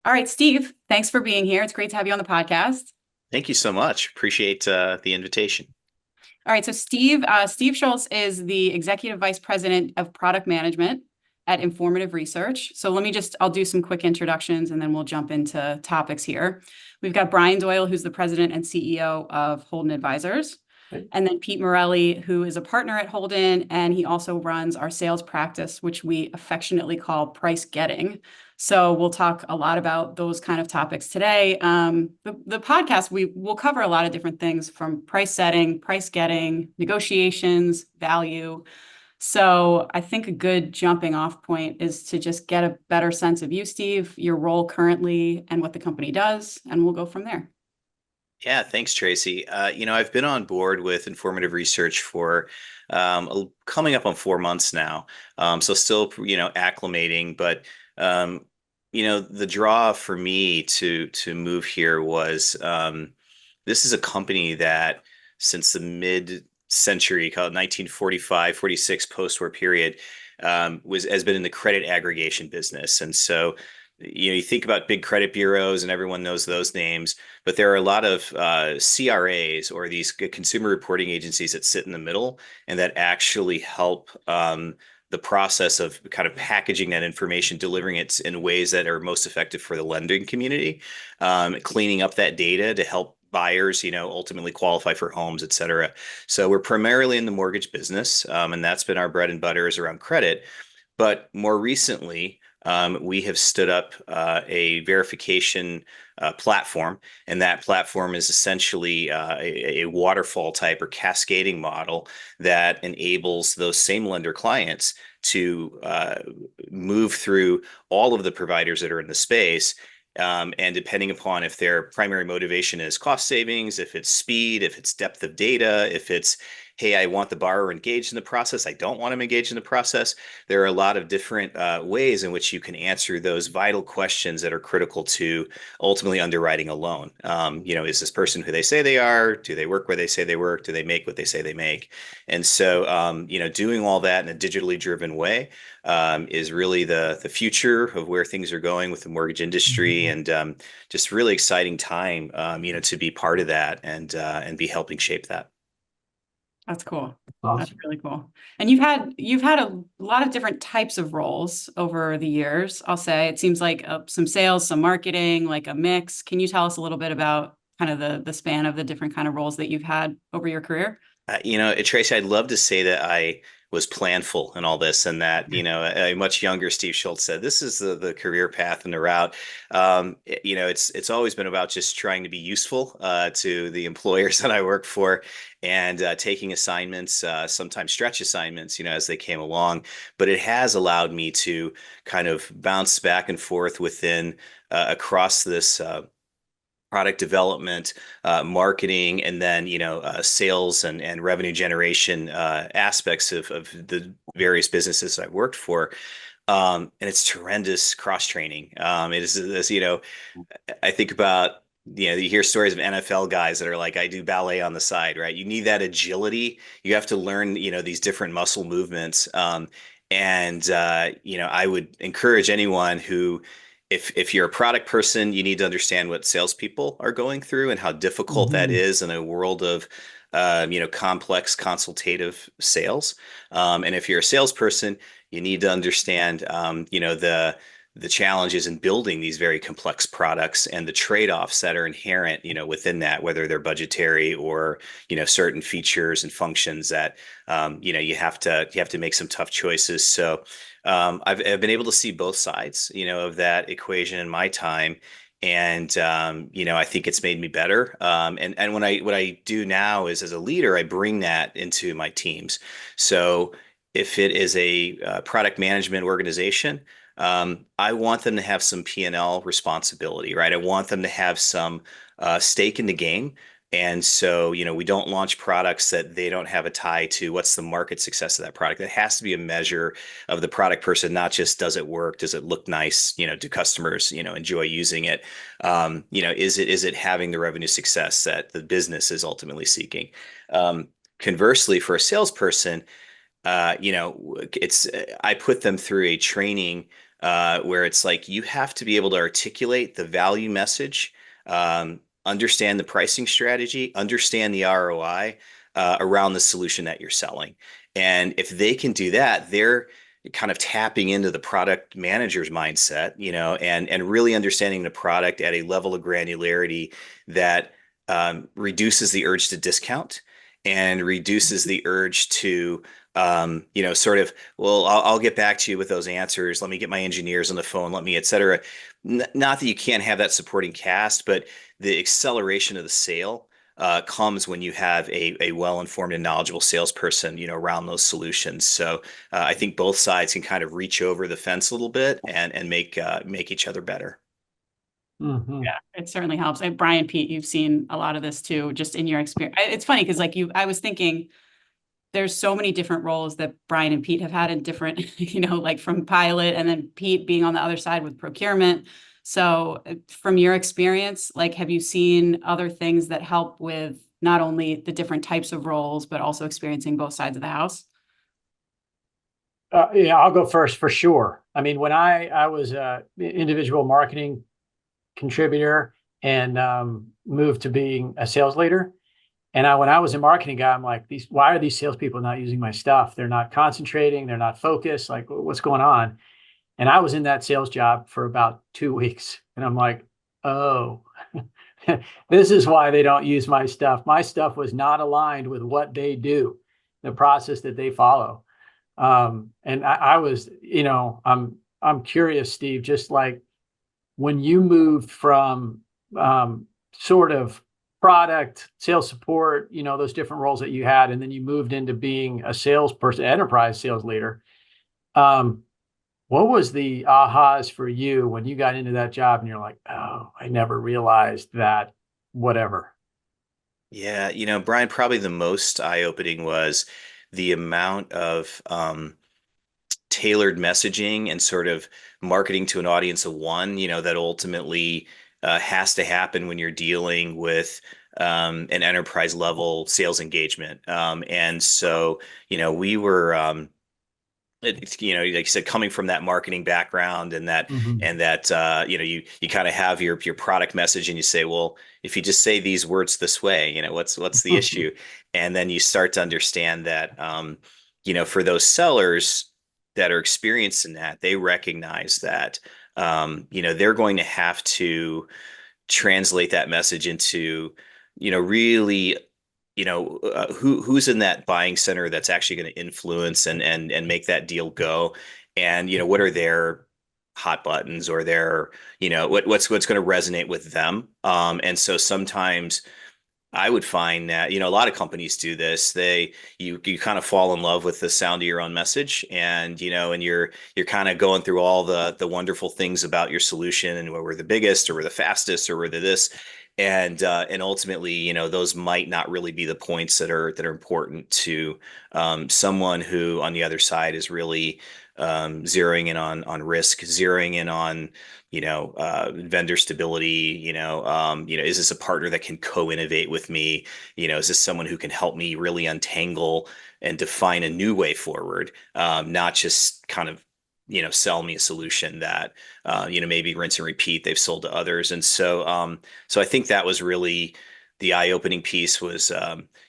All right, Steve, thanks for being here. It's great to have you on the podcast. Thank you so much. Appreciate the invitation. All right, so Steve Schulz is the Executive Vice President of Product Management at Informative Research. So I'll do some quick introductions and then we'll jump into topics here. We've got Brian Doyle, who's the President and CEO of Holden Advisors. And then Pete Morelli, who is a partner at Holden, and he also runs our sales practice, which we affectionately call price getting. So we'll talk a lot about those kind of topics today. The podcast, we will cover a lot of different things from price setting, price getting, negotiations, value. So I think a good jumping off point is to just get a better sense of you, Steve, your role currently, and what the company does, and we'll go from there. Yeah, thanks, Tracy. I've been on board with Informative Research for coming up on 4 months now. So still, acclimating, but the draw for me to move here was this is a company that since the mid-century, called 1945, 46 post-war period, was has been in the credit aggregation business. And so you think about big credit bureaus and everyone knows those names, but there are a lot of CRAs, or these consumer reporting agencies, that sit in the middle and that actually help the process of kind of packaging that information, delivering it in ways that are most effective for the lending community, cleaning up that data to help buyers, ultimately qualify for homes, et cetera. So we're primarily in the mortgage business, and that's been our bread and butter, is around credit. But more recently, we have stood up a verification platform, and that platform is essentially a waterfall type or cascading model that enables those same lender clients to move through all of the providers that are in the space. And depending upon if their primary motivation is cost savings, if it's speed, if it's depth of data, if it's, hey, I want the borrower engaged in the process, I don't want them engaged in the process. There are a lot of different ways in which you can answer those vital questions that are critical to ultimately underwriting a loan. Is this person who they say they are? Do they work where they say they work? Do they make what they say they make? And so, doing all that in a digitally driven way is really the future of where things are going with the mortgage industry, and just really exciting time, to be part of that and be helping shape that. That's cool. That's Awesome. really cool. And you've had a lot of different types of roles over the years. I'll say it seems like some sales, some marketing, like a mix. Can you tell us a little bit about kind of the span of the different kind of roles that you've had over your career? Tracy, I'd love to say that I was planful in all this, and that, a much younger Steve Schultz said, this is the career path and the route. It's always been about just trying to be useful to the employers that I work for, and taking assignments, sometimes stretch assignments, as they came along. But it has allowed me to kind of bounce back and forth within across this product development, marketing, and then sales and revenue generation aspects of the various businesses I've worked for. And it's tremendous cross training. It is this, I think about, you hear stories of NFL guys that are like, I do ballet on the side, right? You need that agility. You have to learn, these different muscle movements. I would encourage anyone who, if you're a product person, you need to understand what salespeople are going through and how difficult that Mhm. is in a world of complex consultative sales. And if you're a salesperson, you need to understand the challenges in building these very complex products and the trade-offs that are inherent, within that, whether they're budgetary or, certain features and functions that, you have to make some tough choices. So I've been able to see both sides, of that equation in my time. And I think it's made me better. And what I do now is, as a leader, I bring that into my teams. So if it is a product management organization, I want them to have some P&L responsibility, right? I want them to have some stake in the game. And so, we don't launch products that they don't have a tie to what's the market success of that product. It has to be a measure of the product person, not just does it work, does it look nice, do customers, enjoy using it? Is it having the revenue success that the business is ultimately seeking? Conversely, for a salesperson, it's I put them through a training where it's like you have to be able to articulate the value message, understand the pricing strategy, understand the ROI around the solution that you're selling. And if they can do that, they're kind of tapping into the product manager's mindset, and really understanding the product at a level of granularity that reduces the urge to discount and reduces the urge to sort of, well, I'll get back to you with those answers. Let me get my engineers on the phone. Let me, et cetera. Not that you can't have that supporting cast, but the acceleration of the sale comes when you have a well-informed and knowledgeable salesperson, around those solutions. So I think both sides can kind of reach over the fence a little bit and make each other better. Mhm. Yeah, it certainly helps. And Brian, Pete, you've seen a lot of this too, just in your experience. It's funny because I was thinking there's so many different roles that Brian and Pete have had in different, like from pilot and then Pete being on the other side with procurement. So from your experience, like, have you seen other things that help with not only the different types of roles, but also experiencing both sides of the house? Yeah, I'll go first for sure. I mean, when I was a individual marketing contributor and moved to being a sales leader, and when I was a marketing guy, I'm like, why are these salespeople not using my stuff? They're not concentrating. They're not focused. Like, what's going on? And I was in that sales job for about 2 weeks. And I'm like, oh, this is why they don't use my stuff. My stuff was not aligned with what they do, the process that they follow. And I was, I'm curious, Steve, just like when you moved from sort of product, sales support, those different roles that you had, and then you moved into being a salesperson, enterprise sales leader. What was the ahas for you when you got into that job and you're like, oh, I never realized that, whatever? Yeah, Brian, probably the most eye-opening was the amount of tailored messaging and sort of marketing to an audience of one, that ultimately has to happen when you're dealing with an enterprise level sales engagement. And so, we were, like you said, coming from that marketing background and that Mhm. you kind of have your product message and you say, well, if you just say these words this way, what's the issue? And then you start to understand that for those sellers that are experienced in that, they recognize that they're going to have to translate that message into really who's in that buying center that's actually going to influence and make that deal go, and what are their hot buttons or their what's going to resonate with them. And so sometimes I would find that a lot of companies do this. You kind of fall in love with the sound of your own message, and and you're kind of going through all the wonderful things about your solution and where we're the biggest or we're the fastest or we're the this, and ultimately those might not really be the points that are important to someone who on the other side is really zeroing in on risk, zeroing in on vendor stability, is this a partner that can co-innovate with me? Is this someone who can help me really untangle and define a new way forward? Not just kind of, sell me a solution that, maybe rinse and repeat they've sold to others. And so I think that was really the eye-opening piece was,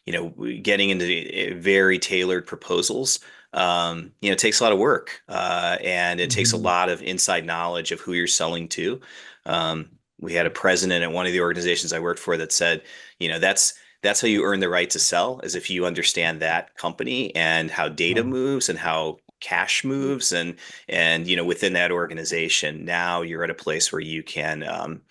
getting into very tailored proposals. It takes a lot of work, and it takes a Mhm. lot of inside knowledge of who you're selling to. We had a president at one of the organizations I worked for that said, that's how you earn the right to sell, is if you understand that company and how data moves and how cash moves, and within that organization, now you're at a place where you can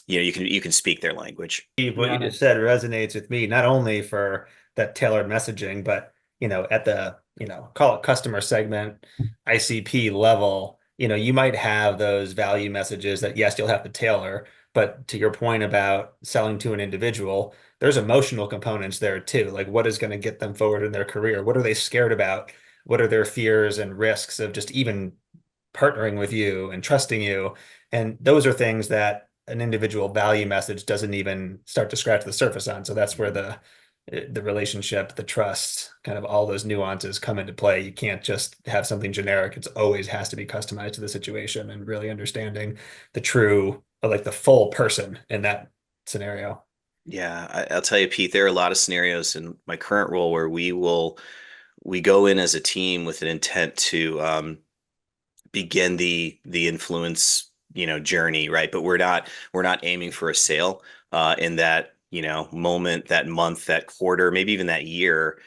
you can speak their language. Steve, what you Yeah. just said resonates with me, not only for that tailored messaging, but at the, call it customer segment, ICP level, you might have those value messages that yes, you'll have to tailor, but to your point about selling to an individual, there's emotional components there too. Like what is going to get them forward in their career? What are they scared about? What are their fears and risks of just even partnering with you and trusting you? And those are things that an individual value message doesn't even start to scratch the surface on. So that's where the the relationship, the trust, kind of all those nuances come into play. You can't just have something generic. It's always has to be customized to the situation and really understanding the true, like the full person in that scenario. Yeah, I'll tell you, Pete, there are a lot of scenarios in my current role where we go in as a team with an intent to begin the influence, journey, right? But we're not aiming for a sale in that, moment, that month, that quarter, maybe even that year,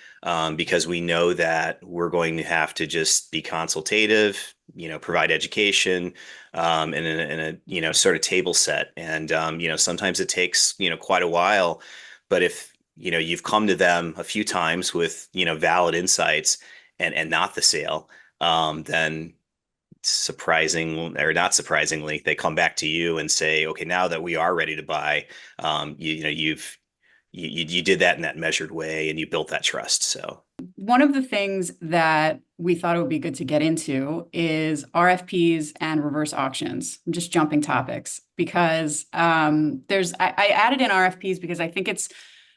because we know that we're going to have to just be consultative, provide education, and sort of table set. And sometimes it takes, quite a while, but if you've come to them a few times with valid insights and not the sale, then surprising or not surprisingly, they come back to you and say, okay, now that we are ready to buy, you did that in that measured way and you built that trust. So one of the things that we thought it would be good to get into is RFPs and reverse auctions. I'm just jumping topics because I added in RFPs because I think it's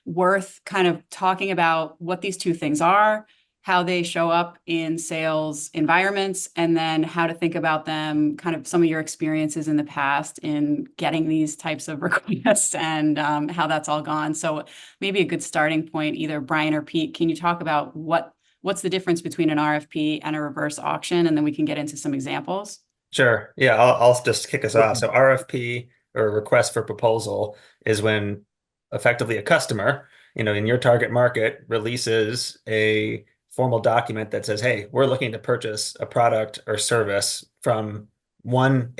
worth kind of talking about what these two things are, how they show up in sales environments, and then how to think about them, kind of some of your experiences in the past in getting these types of requests and how that's all gone. So maybe a good starting point, either Brian or Pete, can you talk about what's the difference between an RFP and a reverse auction? And then we can get into some examples. Sure. Yeah, I'll just kick us off. So RFP, or request for proposal, is when effectively a customer, in your target market, releases a formal document that says, hey, we're looking to purchase a product or service from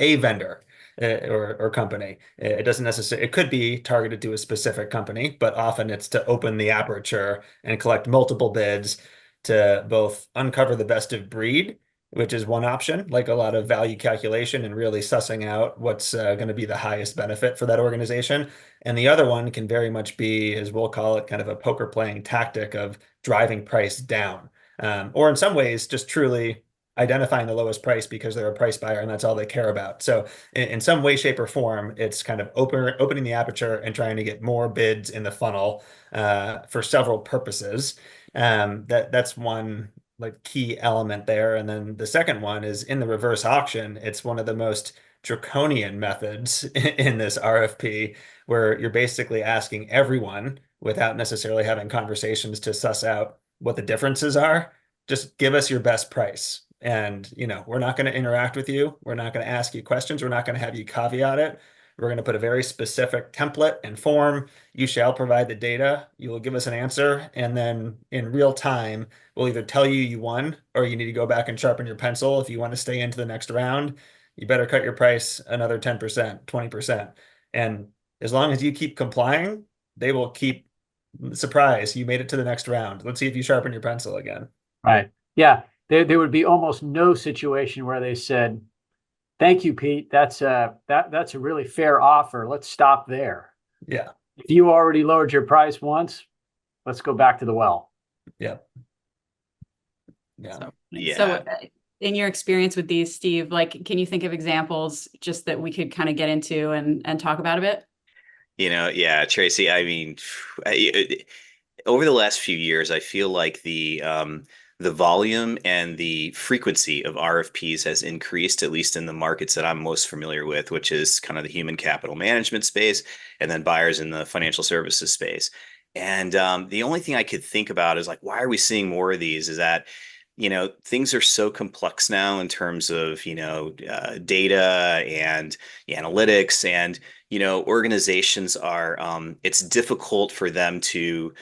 a vendor or company. It doesn't necessarily, it could be targeted to a specific company, but often it's to open the aperture and collect multiple bids to both uncover the best of breed, which is one option, like a lot of value calculation and really sussing out what's going to be the highest benefit for that organization. And the other one can very much be, as we'll call it, kind of a poker playing tactic of driving price down. Or in some ways, just truly identifying the lowest price because they're a price buyer and that's all they care about. So in some way, shape, or form, it's kind of opening the aperture and trying to get more bids in the funnel for several purposes. That's one like key element there. And then the second one is in the reverse auction. It's one of the most draconian methods in this RFP, where you're basically asking everyone without necessarily having conversations to suss out what the differences are. Just give us your best price. And, we're not going to interact with you. We're not going to ask you questions. We're not going to have you caveat it. We're going to put a very specific template and form. You shall provide the data. You will give us an answer. And then in real time, we'll either tell you won or you need to go back and sharpen your pencil. If you want to stay into the next round, you better cut your price another 10%, 20%. And as long as you keep complying, they will keep surprised. You made it to the next round. Let's see if you sharpen your pencil again. Right. Yeah. There would be almost no situation where they said, thank you, Pete. That's a really fair offer. Let's stop there. Yeah. If you already lowered your price once, let's go back to the well. Yeah. Yeah. So in your experience with these, Steve, can you think of examples just that we could kind of get into and talk about a bit? Yeah, Tracy, I mean, over the last few years, I feel like the volume and the frequency of RFPs has increased, at least in the markets that I'm most familiar with, which is kind of the human capital management space, and then buyers in the financial services space. And the only thing I could think about is like, why are we seeing more of these? Is that, things are so complex now in terms of, data and analytics, and, organizations are, it's difficult for them to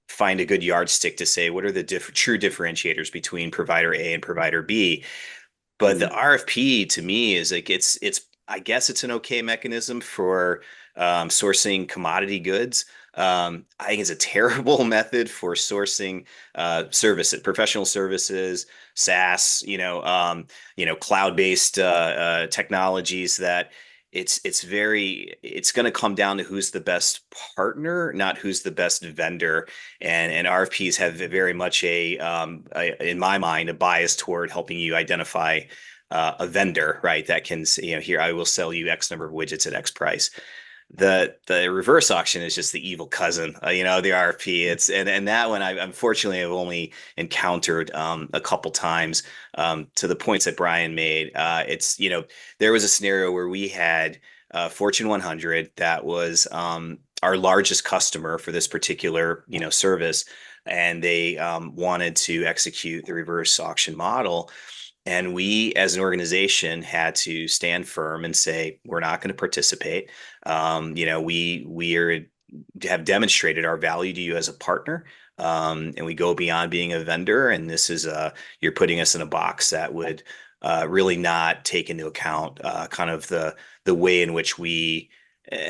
find a good yardstick to say what are the true differentiators between provider A and provider B. But the RFP to me is like it's I guess it's an okay mechanism for sourcing commodity goods. I think it's a terrible method for sourcing services, professional services, SaaS, cloud-based technologies that it's going to come down to who's the best partner, not who's the best vendor. And RFPs have very much in my mind, a bias toward helping you identify a vendor, right? That can, here, I will sell you X number of widgets at X price. The reverse auction is just the evil cousin, the RFP. It's and that one I unfortunately have only encountered a couple times. To the points that Brian made, it's there was a scenario where we had Fortune 100 that was our largest customer for this particular service, and they wanted to execute the reverse auction model. And we, as an organization, had to stand firm and say, we're not going to participate. We have demonstrated our value to you as a partner, and we go beyond being a vendor. And this is you're putting us in a box that would really not take into account kind of the way in which we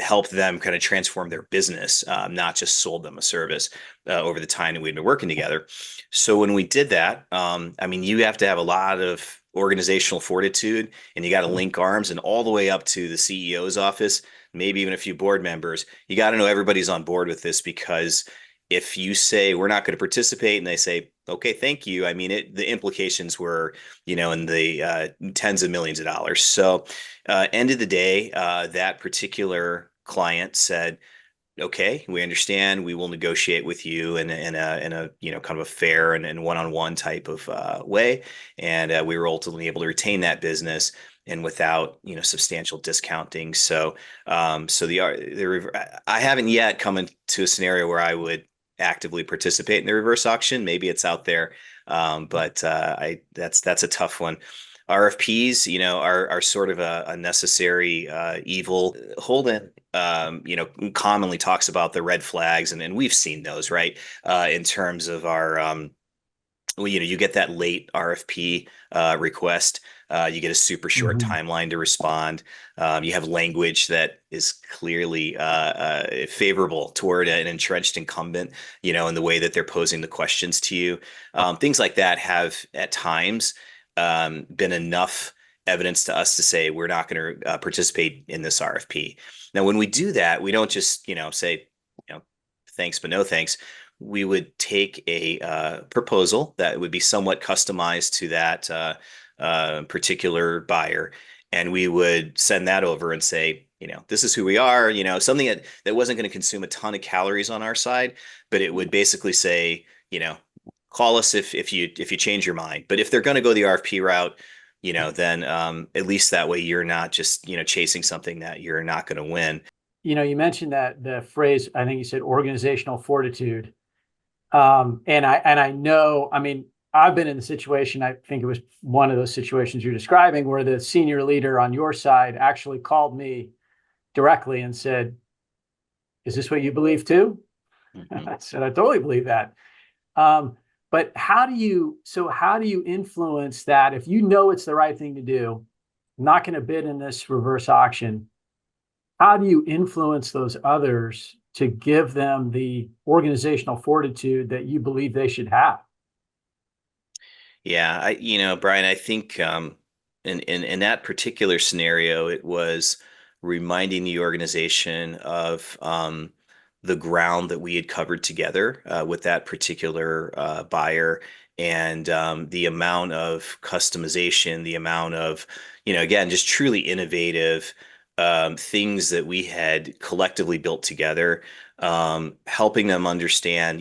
helped them kind of transform their business, not just sold them a service over the time that we'd been working together. So when we did that, you have to have a lot of organizational fortitude, and you got to link arms, and all the way up to the CEO's office, maybe even a few board members. You got to know everybody's on board with this, because if you say we're not going to participate and they say, okay, thank you, the implications were, in the tens of millions of dollars. So end of the day, that particular client said, okay, we understand. We will negotiate with you in a kind of a fair and one-on-one type of way. And we were ultimately able to retain that business, and without substantial discounting. So I haven't yet come into a scenario where I would actively participate in the reverse auction. Maybe it's out there, but that's a tough one. RFPs, are sort of a necessary evil. Holden, commonly talks about the red flags, and we've seen those, right? In terms of our, you get that late RFP request. You get a super short timeline to respond. You have language that is clearly favorable toward an entrenched incumbent, in the way that they're posing the questions to you. Things like that have at times been enough evidence to us to say we're not going to participate in this RFP. Now, when we do that, we don't just say thanks but no thanks. We would take a proposal that would be somewhat customized to that particular buyer, and we would send that over and say, this is who we are. Something that wasn't going to consume a ton of calories on our side, but it would basically say, call us if you change your mind. But if they're going to go the RFP route, then at least that way you're not just chasing something that you're not going to win. You mentioned that the phrase, I think you said organizational fortitude, and I know, I've been in the situation, I think it was one of those situations you're describing, where the senior leader on your side actually called me directly and said, "Is this what you believe too?" I said, "I totally believe that." But how do you influence that if you know it's the right thing to do, not going to bid in this reverse auction? How do you influence those others to give them the organizational fortitude that you believe they should have? Yeah, Brian, I think in that particular scenario, it was reminding the organization of the ground that we had covered together with that particular buyer, and the amount of customization, the amount of, again, just truly innovative things that we had collectively built together, helping them understand,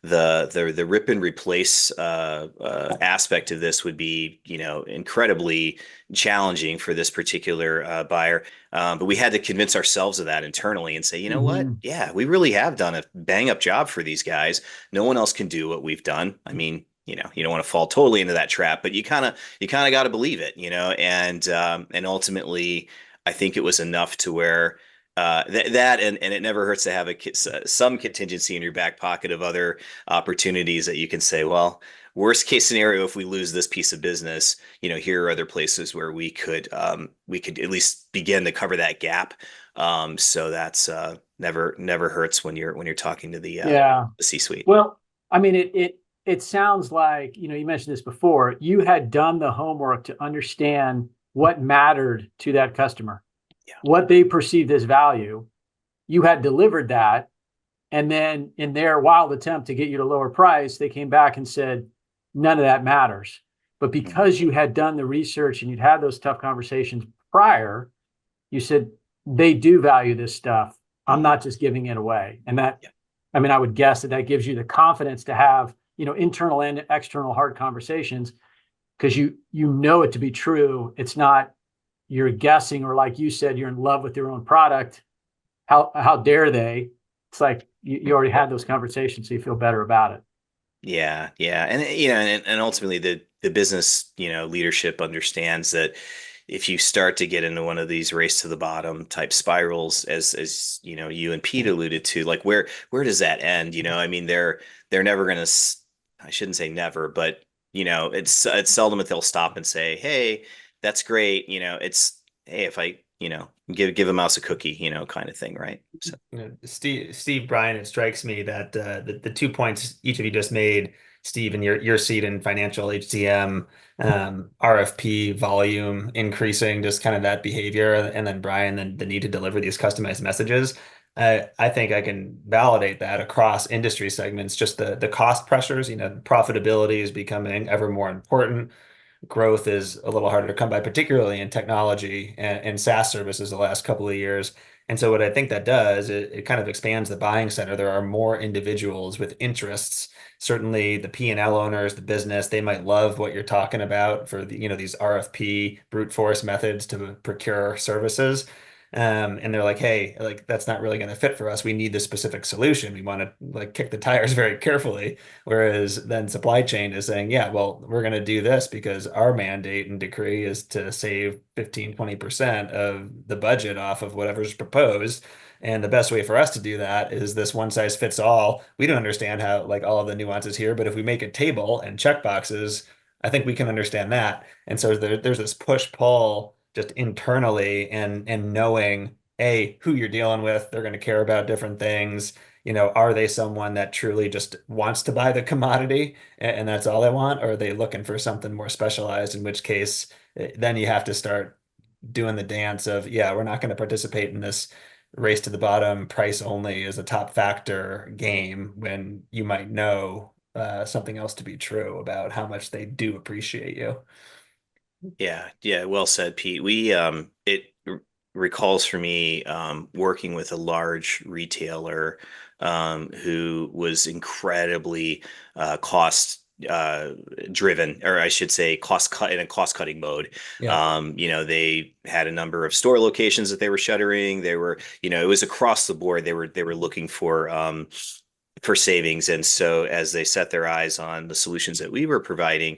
the rip and replace aspect of this would be, incredibly challenging for this particular buyer. But we had to convince ourselves of that internally and say, you know what? Yeah, we really have done a bang up job for these guys. No one else can do what we've done. You don't want to fall totally into that trap, but you kind of got to believe it, and ultimately, I think it was enough to where and it never hurts to have some contingency in your back pocket of other opportunities that you can say, well, worst case scenario, if we lose this piece of business, here are other places where we could at least begin to cover that gap. So that's never hurts when you're talking to the C-suite. Well, it sounds like, you mentioned this before, you had done the homework to understand what mattered to that customer, what they perceived as value. You had delivered that. And then in their wild attempt to get you to lower price, they came back and said, none of that matters. But because you had done the research and you'd had those tough conversations prior, you said, they do value this stuff. I'm not just giving it away. And that, Yeah. I mean, I would guess that gives you the confidence to have, internal and external hard conversations, because you know it to be true. It's not you're guessing, or like you said, you're in love with your own product. How dare they? It's like you already had those conversations, so you feel better about it. Yeah, yeah. And and ultimately the business, leadership understands that if you start to get into one of these race to the bottom type spirals, as you and Pete alluded to, like where does that end? I mean, they're never gonna, I shouldn't say never, but it's seldom that they'll stop and say, "Hey, that's great." It's, "Hey, if I, give a mouse a cookie," kind of thing, right? So Steve, Brian, it strikes me that the 2 points each of you just made, Steve, in your seat in financial HCM, RFP volume increasing, just kind of that behavior, and then Brian, the need to deliver these customized messages. I think I can validate that across industry segments. Just the cost pressures, profitability is becoming ever more important. Growth is a little harder to come by, particularly in technology and SaaS services the last couple of years. And so what I think that does, it kind of expands the buying center. There are more individuals with interests. Certainly the P&L owners, the business, they might love what you're talking about for these RFP brute force methods to procure services. And they're like, "Hey, like that's not really going to fit for us. We need this specific solution. We want to like kick the tires very carefully." Whereas then supply chain is saying, "Yeah, well, we're going to do this because our mandate and decree is to save 15-20% of the budget off of whatever's proposed. And the best way for us to do that is this one size fits all. We don't understand how like all of the nuances here, but if we make a table and check boxes, I think we can understand that." And so there's this push pull just internally, and knowing, A, who you're dealing with, they're going to care about different things. Are they someone that truly just wants to buy the commodity and that's all they want? Or are they looking for something more specialized, in which case then you have to start doing the dance of, yeah, we're not going to participate in this race to the bottom, price only is a top factor game, when you might know something else to be true about how much they do appreciate you. yeah, yeah, well said, Pete. It recalls for me working with a large retailer who was incredibly cost driven, or I should say in a cost cutting mode. Yeah. They had a number of store locations that they were shuttering. They were, it was across the board. They were looking for savings. And so as they set their eyes on the solutions that we were providing,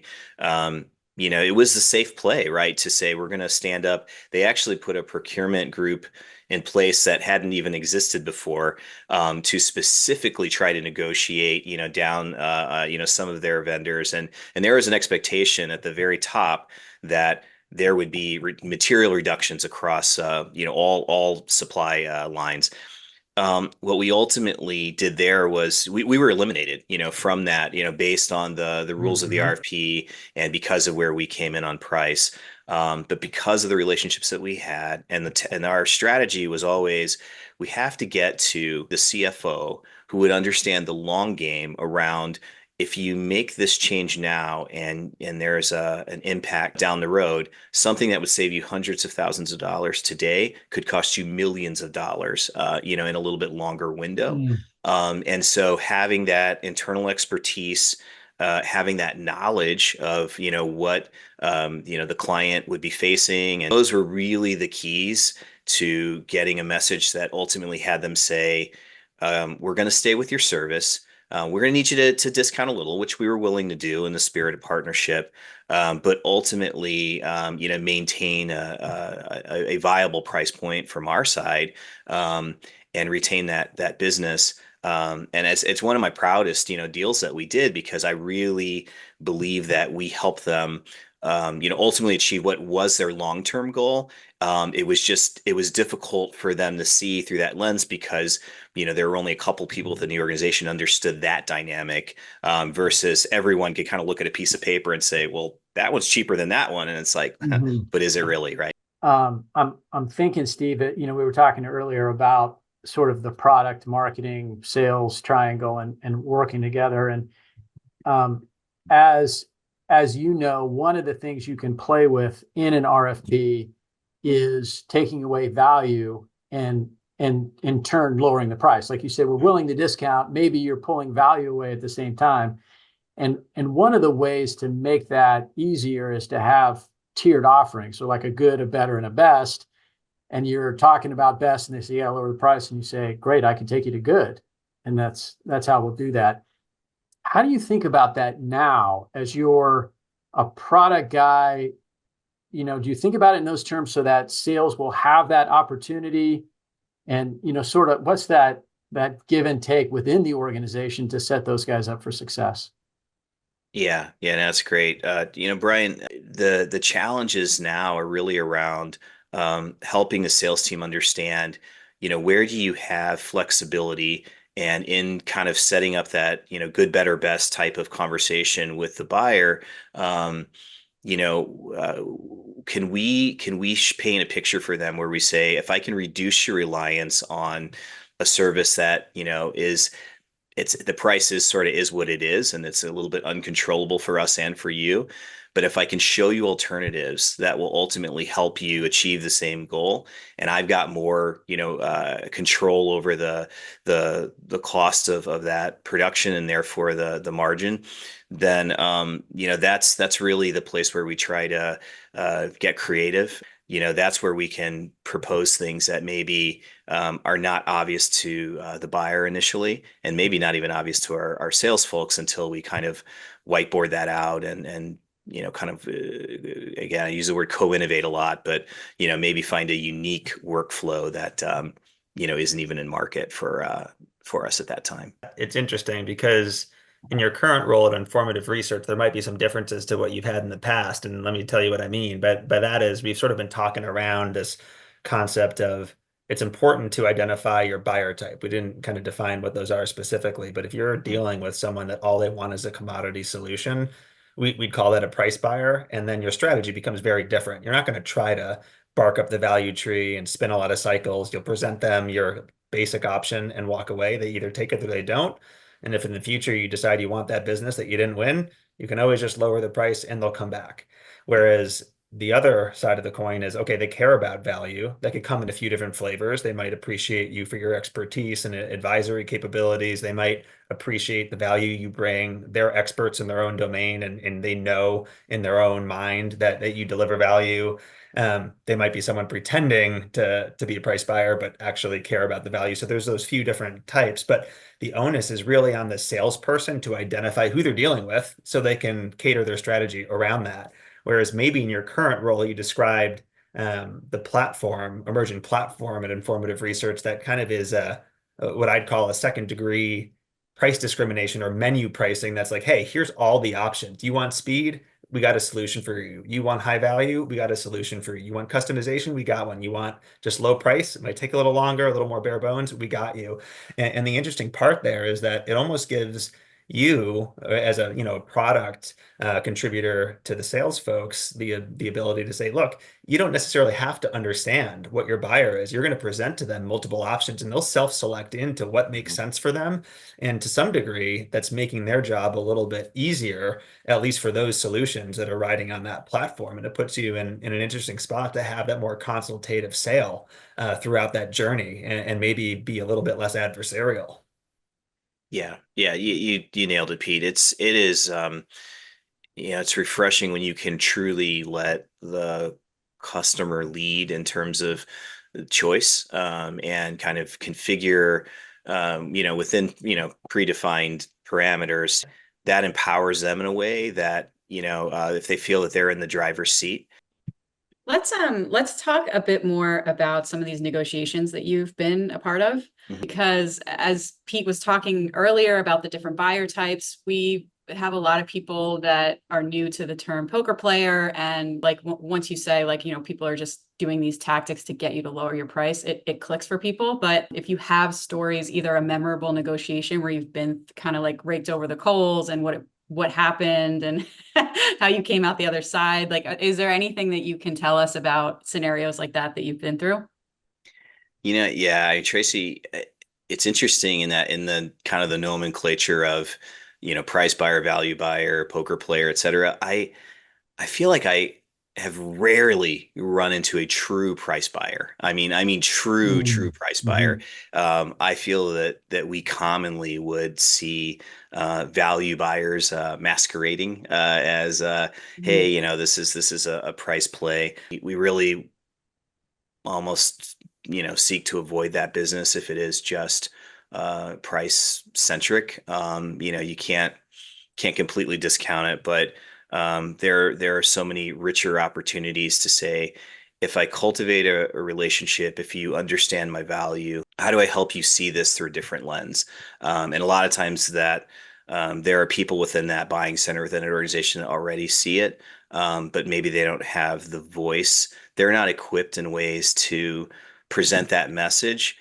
it was the safe play, right? To say, we're going to stand up. They actually put a procurement group in place that hadn't even existed before, to specifically try to negotiate, down, some of their vendors. And there was an expectation at the very top that there would be material reductions across, all supply lines. What we ultimately did there was we were eliminated, from that, based on the rules of the RFP, and because of where we came in on price. But because of the relationships that we had, and our strategy was always, we have to get to the CFO who would understand the long game around, if you make this change now and there's an impact down the road, something that would save you hundreds of thousands of dollars today could cost you millions of dollars, in a little bit longer window. And so having that internal expertise, having that knowledge of, what, the client would be facing, and those were really the keys to getting a message that ultimately had them say, we're going to stay with your service. We're going to need you to discount a little, which we were willing to do in the spirit of partnership, but ultimately, maintain a viable price point from our side, and retain that business. And it's one of my proudest, deals that we did, because I really believe that we helped them, ultimately achieve what was their long-term goal. It was difficult for them to see through that lens, because, there were only a couple people within the organization understood that dynamic, versus everyone could kind of look at a piece of paper and say, well, that one's cheaper than that one. And it's like, but is it really, right? I'm thinking, Steve, that, we were talking earlier about sort of the product marketing sales triangle and working together. And as one of the things you can play with in an RFP is taking away value and in turn lowering the price. Like you said, we're willing to discount, maybe you're pulling value away at the same time. And one of the ways to make that easier is to have tiered offerings. So like a good, a better, and a best. And you're talking about best and they say, yeah, lower the price. And you say, great, I can take you to good. And that's how we'll do that. How do you think about that now as you're a product guy? You know, do you think about it in those terms so that sales will have that opportunity? And, you know, sort of what's that give and take within the organization to set those guys up for success? Yeah, that's great. Brian, the challenges now are really around helping the sales team understand, where do you have flexibility, and in kind of setting up that, good, better, best type of conversation with the buyer. Can we paint a picture for them where we say, if I can reduce your reliance on a service that, the price is what it is, and it's a little bit uncontrollable for us and for you. But if I can show you alternatives that will ultimately help you achieve the same goal, and I've got more, control over the cost of that production and therefore the margin, then that's really the place where we try to get creative. That's where we can propose things that maybe are not obvious to the buyer initially, and maybe not even obvious to our sales folks until we kind of whiteboard that out and kind of again, I use the word co-innovate a lot, but maybe find a unique workflow that isn't even in market for us at that time. It's interesting because in your current role at Informative Research, there might be some differences to what you've had in the past. And let me tell you what I mean. But by that is we've sort of been talking around this concept of it's important to identify your buyer type. We didn't kind of define what those are specifically, but if you're dealing with someone that all they want is a commodity solution, we'd call that a price buyer. And then your strategy becomes very different. You're not going to try to bark up the value tree and spin a lot of cycles. You'll present them your basic option and walk away. They either take it or they don't. And if in the future you decide you want that business that you didn't win, you can always just lower the price and they'll come back. Whereas the other side of the coin is, okay, they care about value. That could come in a few different flavors. They might appreciate you for your expertise and advisory capabilities. They might appreciate the value you bring. They're experts in their own domain and they know in their own mind that you deliver value. They might be someone pretending to be a price buyer, but actually care about the value. So there's those few different types, but the onus is really on the salesperson to identify who they're dealing with so they can cater their strategy around that. Whereas maybe in your current role, you described the emerging platform at Informative Research that kind of is what I'd call a second degree price discrimination or menu pricing. That's like, hey, here's all the options. Do you want speed? We got a solution for you. You want high value? We got a solution for you. You want customization? We got one. You want just low price? It might take a little longer, a little more bare bones. We got you. And the interesting part there is that it almost gives you as a product contributor to the sales folks the ability to say, look, you don't necessarily have to understand what your buyer is. You're going to present to them multiple options and they'll self-select into what makes sense for them. And to some degree, that's making their job a little bit easier, at least for those solutions that are riding on that platform. And it puts you in an interesting spot to have that more consultative sale throughout that journey and maybe be a little bit less adversarial. Yeah, you nailed it, Pete. It is it's refreshing when you can truly let the customer lead in terms of choice, and kind of configure within predefined parameters that empowers them in a way that if they feel that they're in the driver's seat. Let's talk a bit more about some of these negotiations that you've been a part of, because as Pete was talking earlier about the different buyer types, we have a lot of people that are new to the term poker player, and like once you say people are just doing these tactics to get you to lower your price, it clicks for people. But if you have stories, either a memorable negotiation where you've been kind of like raked over the coals and what happened and how you came out the other side, like, is there anything that you can tell us about scenarios like that you've been through? Tracy, it's interesting in the kind of the nomenclature of, price buyer, value buyer, poker player, et cetera. I feel like have rarely run into a true price buyer. I mean, true price buyer. Mhm. I feel that we commonly would see value buyers masquerading as, hey, this is a price play. We really almost, seek to avoid that business if it is just price centric. You can't completely discount it, but there are so many richer opportunities to say, if I cultivate a relationship, if you understand my value, how do I help you see this through a different lens? And a lot of times that there are people within that buying center, within an organization that already see it, but maybe they don't have the voice. They're not equipped in ways to present that message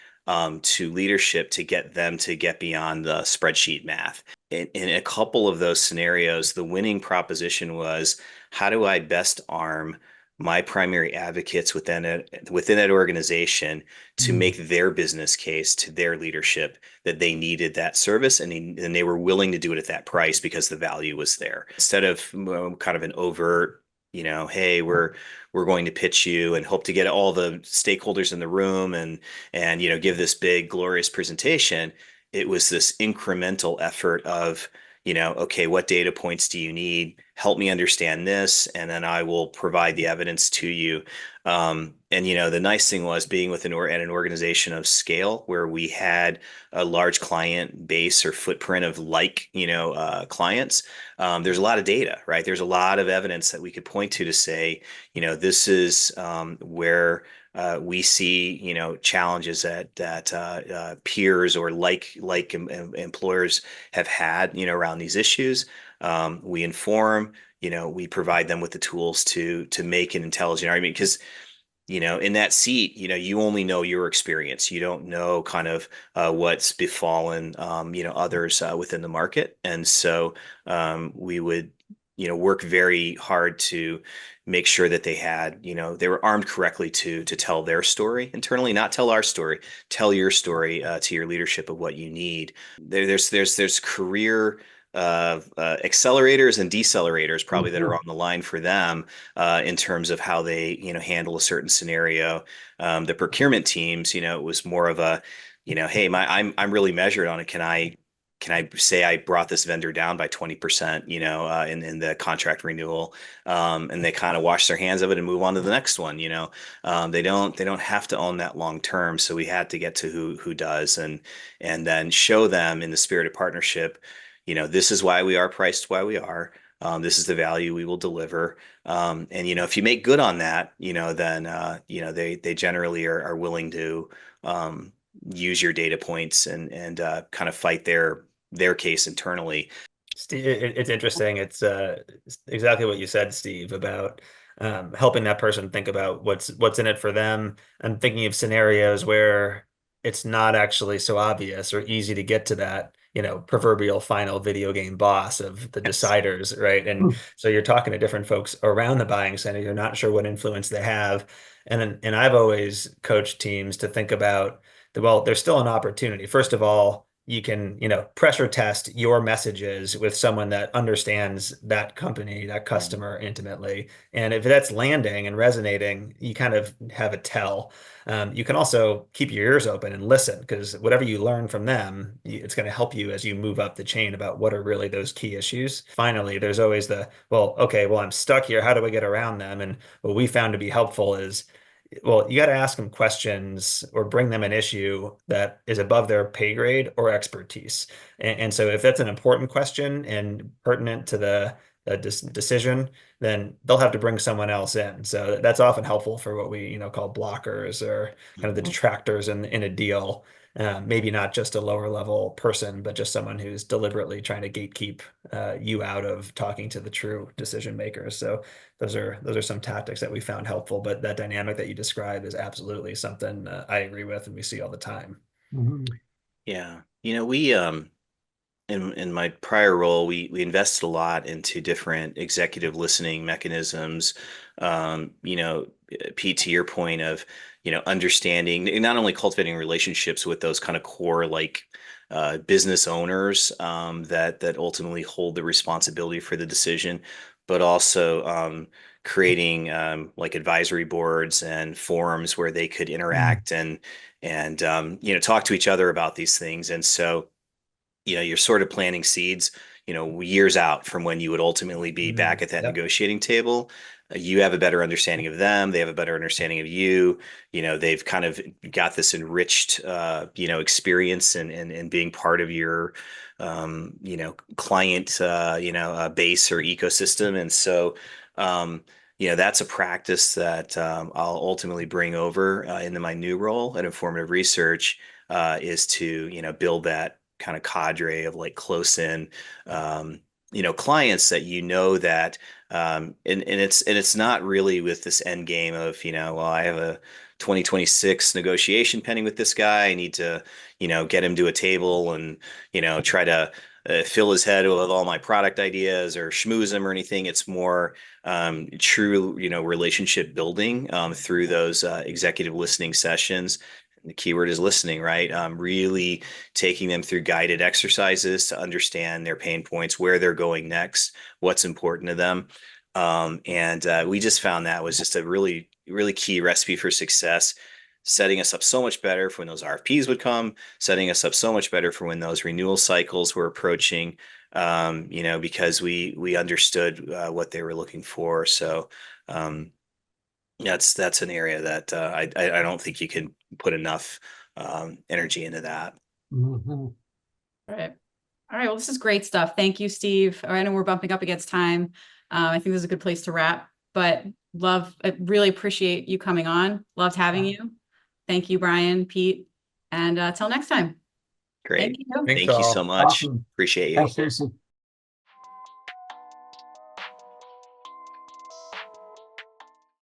to leadership to get them to get beyond the spreadsheet math. In a couple of those scenarios, the winning proposition was, how do I best arm my primary advocates within that organization to Mhm. make their business case to their leadership that they needed that service, and they were willing to do it at that price because the value was there. Instead of kind of an overt, hey, we're going to pitch you and hope to get all the stakeholders in the room and give this big glorious presentation. It was this incremental effort of, okay, what data points do you need? Help me understand this, and then I will provide the evidence to you. And the nice thing was being with at an organization of scale where we had a large client base or footprint of clients. There's a lot of data, right? There's a lot of evidence that we could point to say, this is where we see, challenges that peers or employers have had, around these issues. We inform, we provide them with the tools to make an intelligent argument because, in that seat, you only know your experience. You don't know kind of what's befallen, others within the market. And so we would, work very hard to make sure that they were armed correctly to tell their story internally, not tell our story, tell your story to your leadership of what you need. There's career accelerators and decelerators probably that are Mhm. on the line for them in terms of how they handle a certain scenario. The procurement teams, it was more of a, hey, I'm really measured on it. Can I say I brought this vendor down by 20%, in the contract renewal, and they kind of wash their hands of it and move on to the next one. They don't have to own that long term. So we had to get to who does, and then show them in the spirit of partnership, this is why we are priced why we are. This is the value we will deliver. And if you make good on that, then they generally are willing to use your data points and kind of fight their case internally. Steve, it's interesting. It's exactly what you said, Steve, about helping that person think about what's in it for them, and thinking of scenarios where it's not actually so obvious or easy to get to that, proverbial final video game boss of the Yes. deciders, right? And so you're talking to different folks around the buying center. You're not sure what influence they have, and I've always coached teams to think about well, there's still an opportunity. First of all, you can, pressure test your messages with someone that understands that company, that customer intimately. And if that's landing and resonating, you kind of have a tell. You can also keep your ears open and listen, because whatever you learn from them, it's going to help you as you move up the chain about what are really those key issues. Finally, there's always I'm stuck here. How do I get around them? And what we found to be helpful is, well, you got to ask them questions or bring them an issue that is above their pay grade or expertise. And so if that's an important question and pertinent to the decision, then they'll have to bring someone else in. So that's often helpful for what we, call blockers or kind of the detractors in a deal. Maybe not just a lower level person, but just someone who's deliberately trying to gatekeep you out of talking to the true decision makers. So those are some tactics that we found helpful, but that dynamic that you described is absolutely something I agree with and we see all the time. Mhm. Yeah. We in my prior role, we invested a lot into different executive listening mechanisms. Pete, to your point of, understanding and not only cultivating relationships with those kind of core business owners that ultimately hold the responsibility for the decision, but also creating like advisory boards and forums where they could interact and talk to each other about these things. And so, you're sort of planting seeds, years out from when you would ultimately be back at that negotiating table. You have a better understanding of them. They have a better understanding of you. They've kind of got this enriched, experience and being part of your, client, base or ecosystem. And so, that's a practice that I'll ultimately bring over into my new role at Informative Research, is to, build that kind of cadre of like close in, clients that that and it's not really with this end game of, well, I have a 2026 negotiation pending with this guy. I need to, get him to a table and, try to fill his head with all my product ideas or schmooze him or anything. It's more true, relationship building through those executive listening sessions. The keyword is listening, right? Really taking them through guided exercises to understand their pain points, where they're going next, what's important to them. And we just found that was just a really, really key recipe for success, setting us up so much better for when those RFPs would come, setting us up so much better for when those renewal cycles were approaching, because we understood what they were looking for. So that's an area that I don't think you can put enough energy into that. Mhm. All right. Well, this is great stuff. Thank you, Steve. I know we're bumping up against time. I think this is a good place to wrap, but I really appreciate you coming on. Loved having you. Thank you, Brian, Pete, and till next time. Great. Thank you. Thank you so much. Awesome. Appreciate you. Thanks, Jason.